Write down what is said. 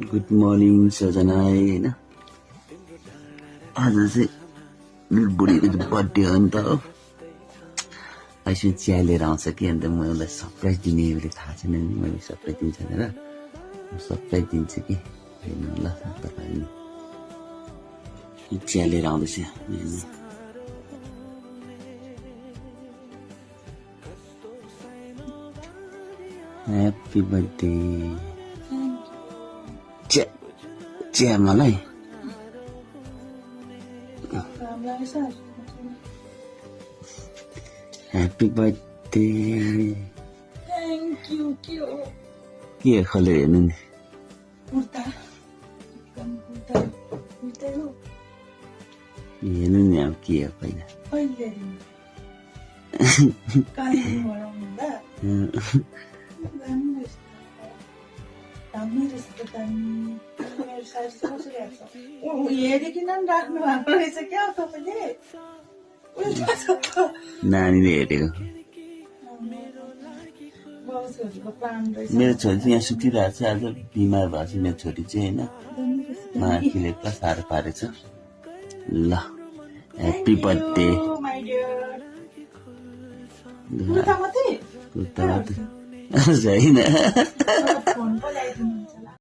good morning सजना होइन आज चाहिँ बुढीको बर्थडे हो नि त हो आइसु चिया लिएर आउँछ कि अन्त म उसलाई सरप्राइज दिने उसले थाहा छैन नि मैले सरप्राइज दिन्छ भनेर सरप्राइज दिन्छु कि हेर्नु ल तपाईँले चिया लिएर आउँदैछ ह्याप्पी बर्थडे चिया मलाई ह्याप्पी बर्थडे थ्याङ्क यू के खोलेर हेर्नु नि हेर्नु नि अब के हो पहिला हेरिकन राख्नु भएको रहेछ क्या तपाईँले नानीले हेरेको मेरो छोरी चाहिँ यहाँ सुतिरहेको छ आज बिमार भएको छ मेरो छोरी चाहिँ होइन माथिले पुरा साह्रो पारेछ ल ह्याप्पी बर्थडे छैन